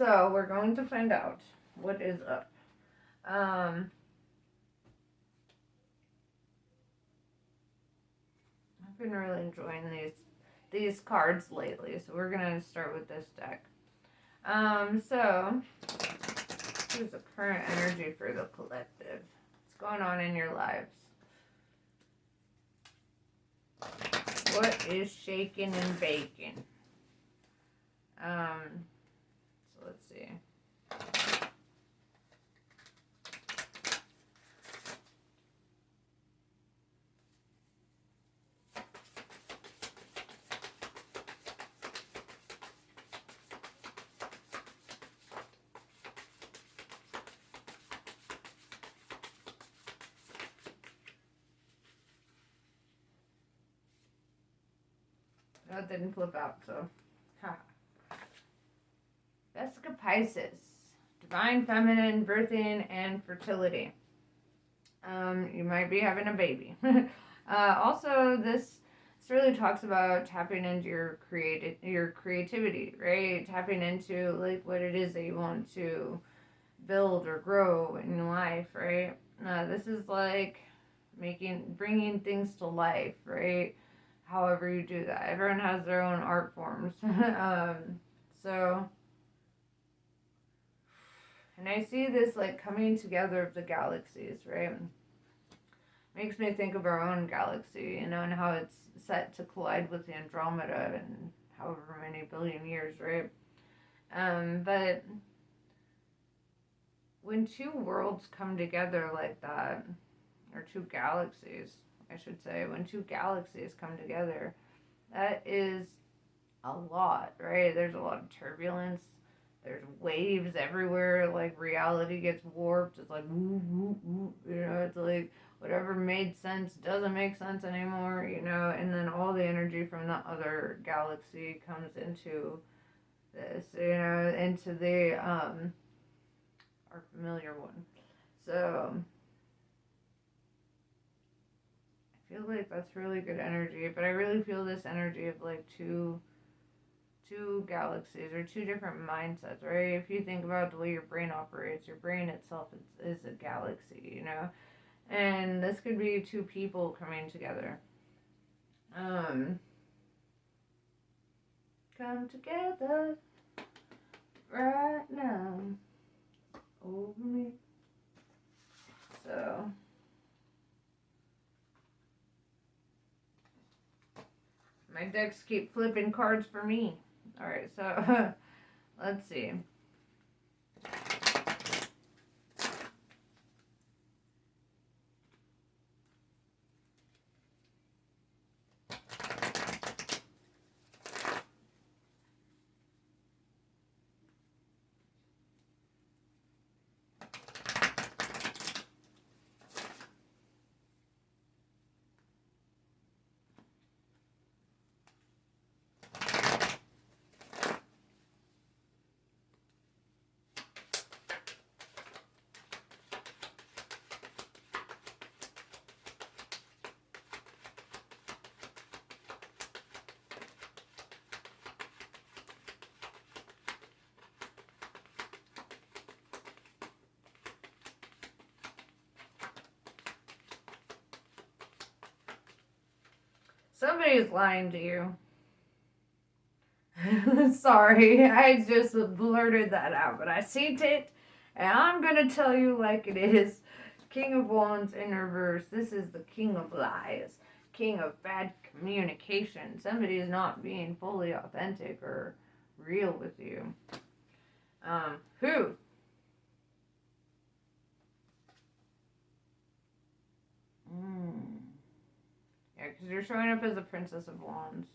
So we're going to find out what is up. I've been really enjoying these cards lately, so we're gonna start with this deck. So what is the current energy for the collective? What's going on in your lives? What is shaking and baking? So let's see. No, it didn't flip out, so. Ha. Vesica Pisces. Divine feminine, birthing, and fertility. You might be having a baby. Also, this really talks about tapping into your creativity, right? Tapping into like what it is that you want to build or grow in life, right? This is like bringing things to life, right? However you do that. Everyone has their own art forms. So, and I see this like coming together of the galaxies, right? Makes me think of our own galaxy, and how it's set to collide with the Andromeda in however many billion years, right? But when two worlds come together like that, or two galaxies, I should say, when two galaxies come together, that is a lot, right? There's a lot of turbulence. There's waves everywhere. Like reality gets warped. It's like woo, woo, woo. It's like whatever made sense doesn't make sense anymore. And then all the energy from the other galaxy comes into this. Into the our familiar one. So I feel like that's really good energy, but I really feel this energy of like two galaxies or two different mindsets, right? If you think about the way your brain operates, your brain itself is a galaxy, and this could be two people coming together. Come together right now over me. So my decks keep flipping cards for me. All right, so let's see. Somebody's lying to you. Sorry, I just blurted that out, but I seen it, and I'm gonna tell you like it is. King of Wands in reverse. This is the King of Lies, King of bad communication. Somebody is not being fully authentic or real with you. Who? Yeah, because you're showing up as a Princess of Wands.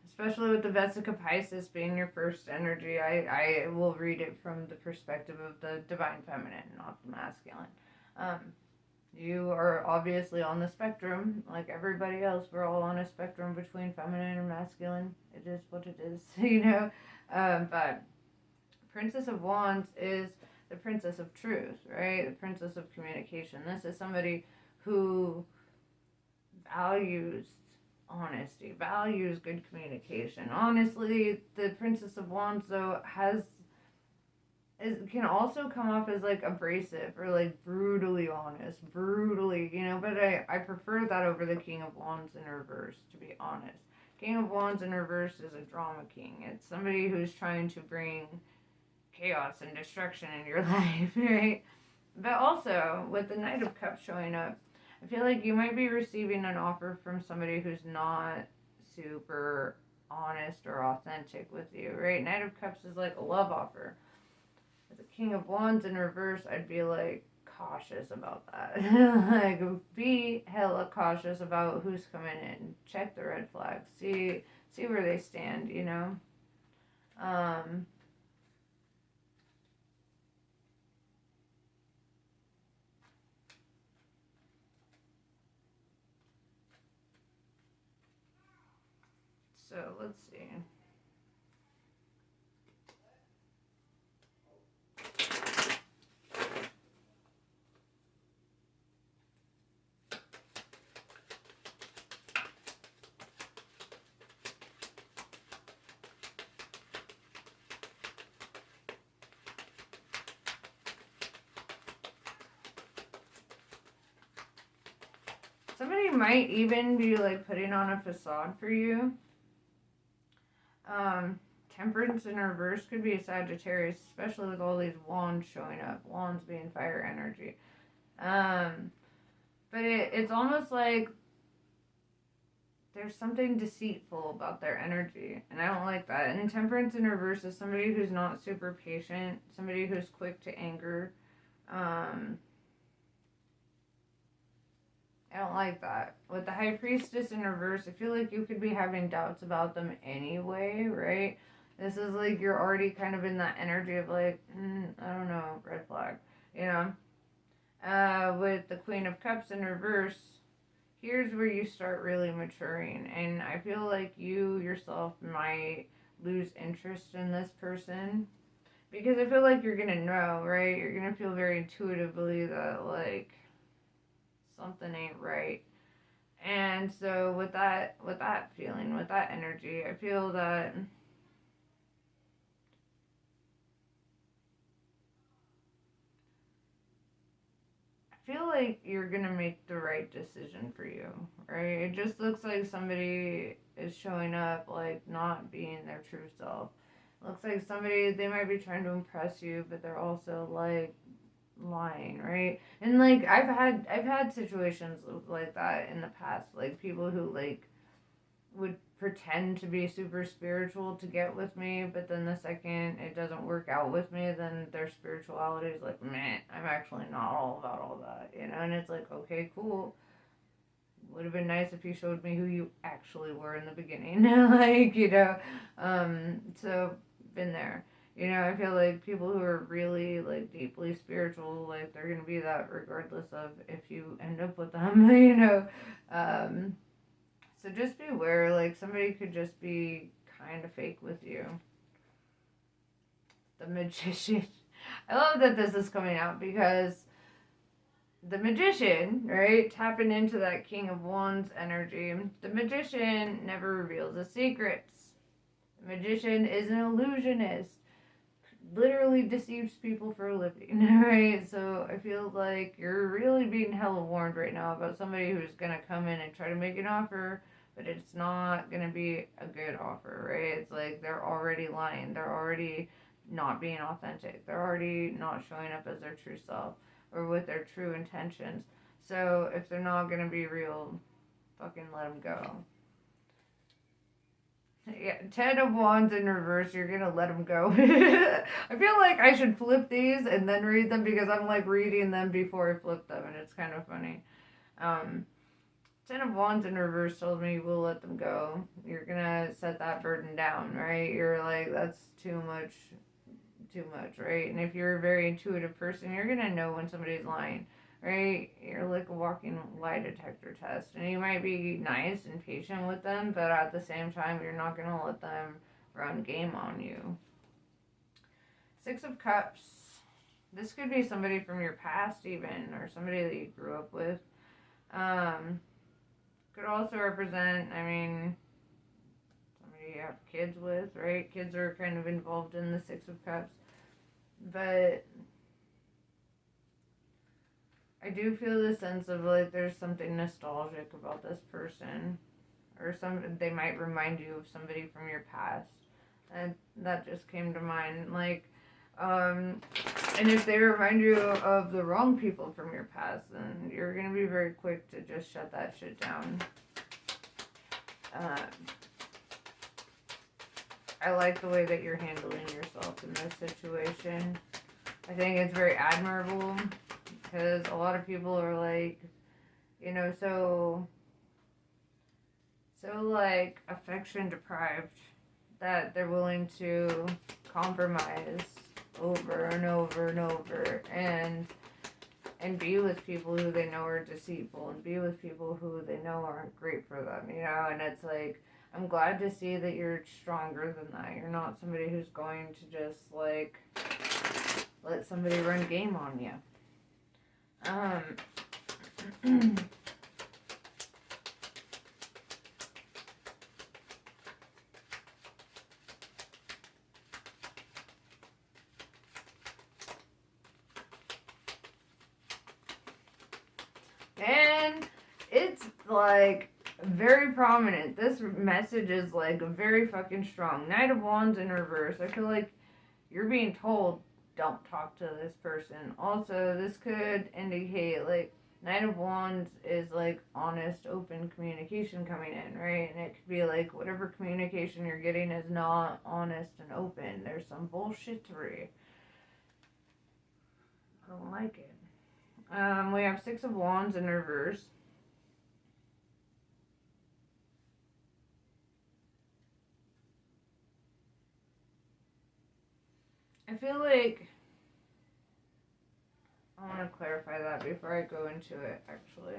Especially with the Vesica Pisces being your first energy, I will read it from the perspective of the divine feminine, not the masculine. You are obviously on the spectrum, like everybody else. We're all on a spectrum between feminine and masculine. It is what it is, But Princess of Wands is the princess of truth, right? The princess of communication. This is somebody who values honesty, values good communication. Honestly, the Princess of Wands, though, can also come off as like abrasive or like brutally honest, brutally, but I prefer that over the King of Wands in reverse, to be honest. King of Wands in reverse is a drama king. It's somebody who's trying to bring chaos and destruction in your life, right? But also, with the Knight of Cups showing up, I feel like you might be receiving an offer from somebody who's not super honest or authentic with you, right? Knight of Cups is like a love offer. With the King of Wands in reverse, I'd be like cautious about that. Like, be hella cautious about who's coming in. Check the red flags. See where they stand, Um, so let's see. Somebody might even be like putting on a facade for you. Um, Temperance in reverse could be a Sagittarius, especially with all these wands showing up. Wands being fire energy. Um, but it's almost like there's something deceitful about their energy, and I don't like that. And Temperance in reverse is somebody who's not super patient, somebody who's quick to anger. Um, I don't like that. With the High Priestess in reverse, I feel like you could be having doubts about them anyway, right? This is like you're already kind of in that energy of like, I don't know, red flag, you know? With the Queen of Cups in reverse, here's where you start really maturing. And I feel like you yourself might lose interest in this person because I feel like you're going to know, right? You're going to feel very intuitively that, like, something ain't right. And so with that feeling, with that energy, I feel that you're gonna make the right decision for you, right? It just looks like somebody is showing up like not being their true self. It looks like somebody, they might be trying to impress you, but they're also like lying, right? And like I've had situations like that in the past, like people who like would pretend to be super spiritual to get with me, but then the second it doesn't work out with me, then their spirituality is like, meh, I'm actually not all about all that, And it's like, okay, cool. Would have been nice if you showed me who you actually were in the beginning, So been there. I feel like people who are really like deeply spiritual, like they're gonna be that regardless of if you end up with them, Um, so just beware, like somebody could just be kind of fake with you. The Magician. I love that this is coming out because the Magician, right, tapping into that King of Wands energy, the Magician never reveals his secrets. The Magician is an illusionist, literally deceives people for a living, right? So I feel like you're really being hella warned right now about somebody who's gonna come in and try to make an offer, but it's not gonna be a good offer, right? It's like they're already lying, they're already not being authentic, they're already not showing up as their true self or with their true intentions. So if they're not gonna be real, fucking let them go. Yeah, Ten of Wands in reverse, you're gonna let them go. I feel like I should flip these and then read them because I'm like reading them before I flip them, and it's kind of funny. Um, Ten of Wands in reverse told me you will let them go. You're gonna set that burden down, right? You're like, that's too much, right? And if you're a very intuitive person, you're gonna know when somebody's lying, right? You're like a walking lie detector test, and you might be nice and patient with them, but at the same time, you're not gonna let them run game on you. Six of Cups. This could be somebody from your past, even, or somebody that you grew up with. Um, Could also represent, I mean, somebody you have kids with, right? Kids are kind of involved in the Six of Cups. But I do feel the sense of like there's something nostalgic about this person. Or they might remind you of somebody from your past. And that just came to mind. Like, and if they remind you of the wrong people from your past, then you're going to be very quick to just shut that shit down. I like the way that you're handling yourself in this situation. I think it's very admirable because a lot of people are like, you know, so like affection deprived that they're willing to compromise over and over and over and be with people who they know are deceitful and be with people who they know aren't great for them, you know. And it's like, I'm glad to see that you're stronger than that. You're not somebody who's going to just like let somebody run game on you. And it's like very prominent. This message is like very fucking strong. Knight of Wands in reverse. I feel like you're being told don't talk to this person. Also, this could indicate like Knight of Wands is like honest, open communication coming in, right? And it could be like whatever communication you're getting is not honest and open. There's some bullshittery. I don't like it. We have Six of Wands in reverse. I feel like I want to clarify that before I go into it, actually.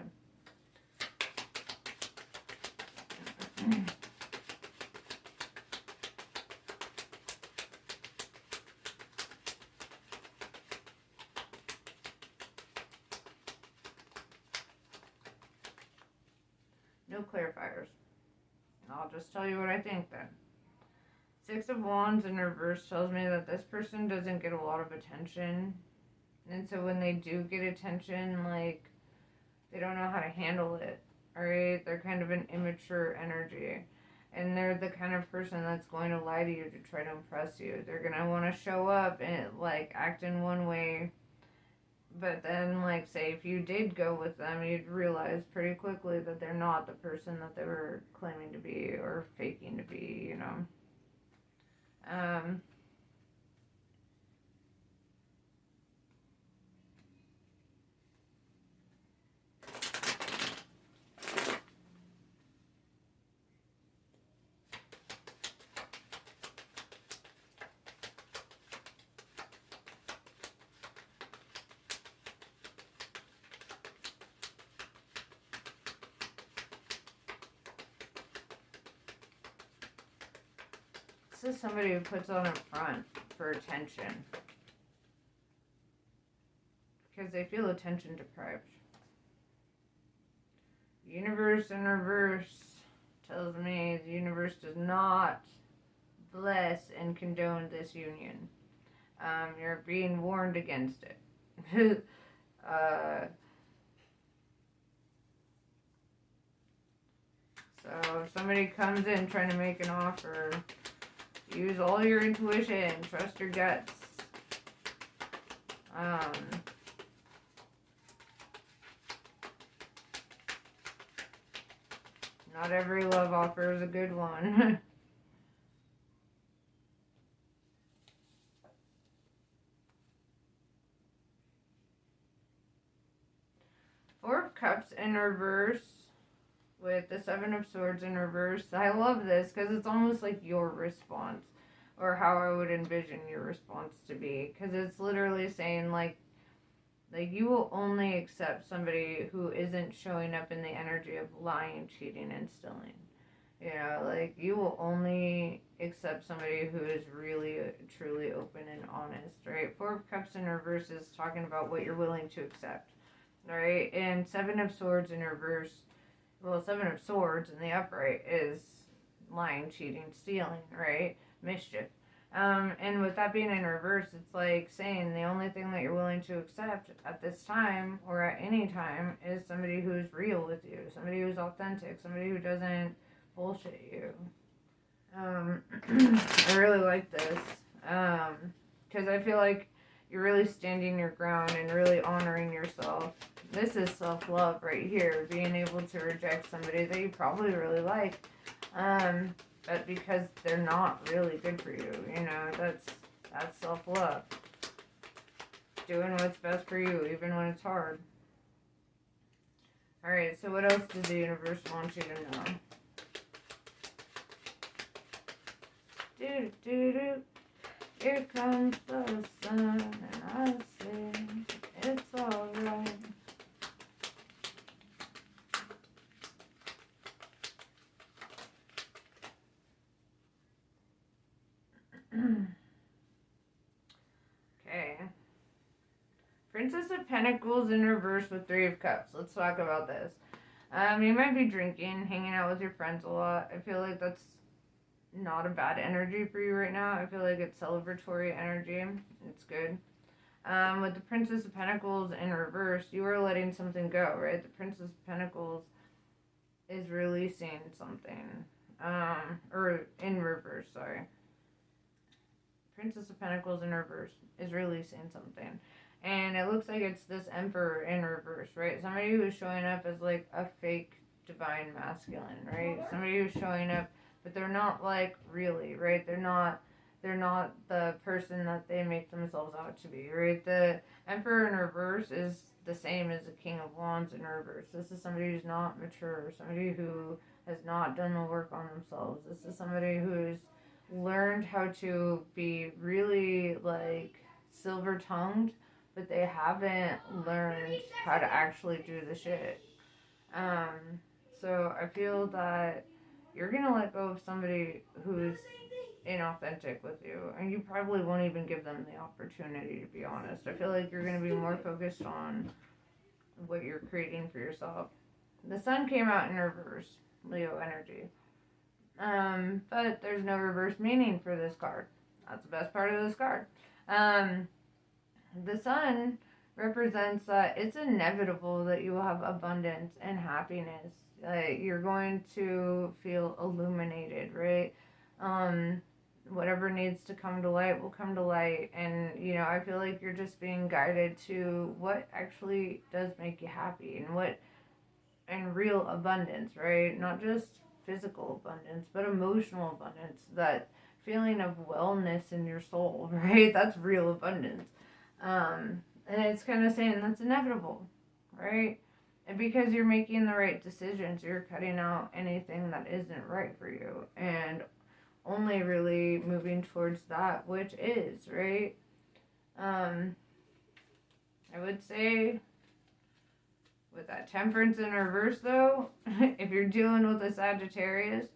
No clarifiers. I'll just tell you what I think then. Six of Wands in reverse tells me that this person doesn't get a lot of attention. And so when they do get attention, like, they don't know how to handle it. Alright? They're kind of an immature energy. And they're the kind of person that's going to lie to you to try to impress you. They're going to want to show up and, like, act in one way. But then, like, say, if you did go with them, you'd realize pretty quickly that they're not the person that they were claiming to be or faking to be, you know. This is somebody who puts on a front for attention. Because they feel attention deprived. Universe in reverse tells me the universe does not bless and condone this union. You're being warned against it. So if somebody comes in trying to make an offer, use all your intuition, trust your guts. Not every love offer is a good one. Four of Cups in reverse with the Seven of Swords in reverse. I love this because it's almost like your response or how I would envision your response to be, because it's literally saying like you will only accept somebody who isn't showing up in the energy of lying, cheating, and stealing. You know, like you will only accept somebody who is really, truly open and honest, right? Four of Cups in reverse is talking about what you're willing to accept, right? And Seven of Swords in reverse well, Seven of Swords in the upright is lying, cheating, stealing, right? Mischief. And with that being in reverse, it's like saying the only thing that you're willing to accept at this time or at any time is somebody who's real with you, somebody who's authentic, somebody who doesn't bullshit you. I really like this because I feel like you're really standing your ground and really honoring yourself. This is self-love right here, being able to reject somebody that you probably really like, but because they're not really good for you, that's self-love. Doing what's best for you, even when it's hard. All right, so what else does the universe want you to know? Do do do. Here comes the sun, and I say it's alright. Okay. Princess of Pentacles in reverse with Three of Cups. Let's talk about this. You might be drinking, hanging out with your friends a lot. I feel like that's not a bad energy for you right now. I feel like it's celebratory energy. It's good. With the Princess of Pentacles in reverse, you are letting something go, right? The Princess of Pentacles is releasing something. Or in reverse, sorry. Princess of Pentacles in reverse is releasing something. And it looks like it's this Emperor in reverse, right? Somebody who's showing up as like a fake divine masculine, right? Somebody who's showing up, but they're not like really, right? They're not the person that they make themselves out to be, right? The Emperor in reverse is the same as the King of Wands in reverse. This is somebody who's not mature, somebody who has not done the work on themselves. This is somebody who's learned how to be really like silver tongued, but they haven't learned how to actually do the shit. Um, so I feel that you're gonna let go of somebody who's inauthentic with you, and you probably won't even give them the opportunity, to be honest. I feel like you're gonna be more focused on what you're creating for yourself. The sun came out in reverse, Leo energy. But there's no reverse meaning for this card. That's the best part of this card. Um, the sun represents that it's inevitable that you will have abundance and happiness. You're going to feel illuminated, right? Whatever needs to come to light will come to light. And, I feel like you're just being guided to what actually does make you happy and real abundance, right? Not just physical abundance, but emotional abundance. That feeling of wellness in your soul, right? That's real abundance. And it's kind of saying that's inevitable, right? And because you're making the right decisions, you're cutting out anything that isn't right for you and only really moving towards that which is, right? I would say with that Temperance in reverse, though, if you're dealing with a Sagittarius,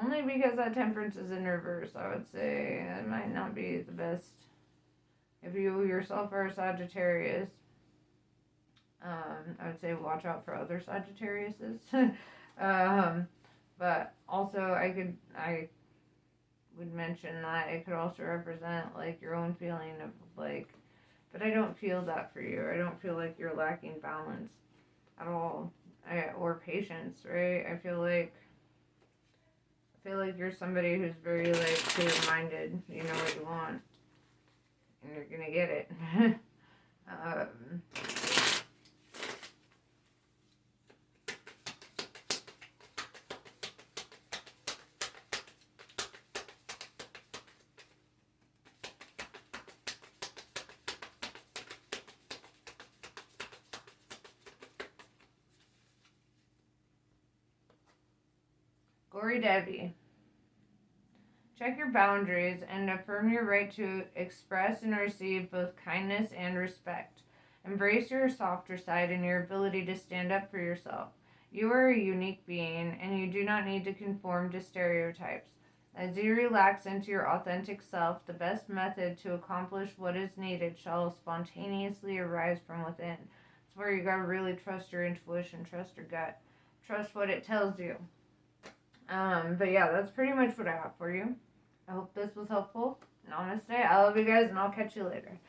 only because that Temperance is in reverse, I would say it might not be the best. If you yourself are a Sagittarius, I would say watch out for other Sagittariuses. But also, I would mention that it could also represent like your own feeling of like, but I don't feel that for you. I don't feel like you're lacking balance at all, or patience, right? I feel like you're somebody who's very like clear-minded. You know what you want, and you're gonna get it. Glory Debbie. Check your boundaries and affirm your right to express and receive both kindness and respect. Embrace your softer side and your ability to stand up for yourself. You are a unique being and you do not need to conform to stereotypes. As you relax into your authentic self, the best method to accomplish what is needed shall spontaneously arise from within. It's where you gotta really trust your intuition, trust your gut, trust what it tells you. But yeah, that's pretty much what I have for you. I hope this was helpful. Namaste. I love you guys, and I'll catch you later.